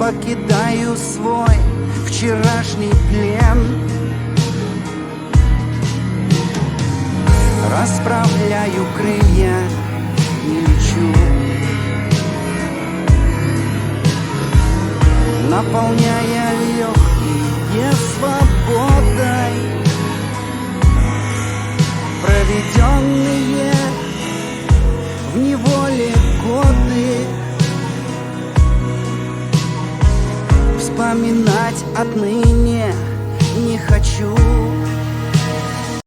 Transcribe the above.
покидаю свой вчерашний плен. Расправляю крылья и лечу, наполняя легкие свободой, проведенные в неволе годы. Вспоминать отныне не хочу.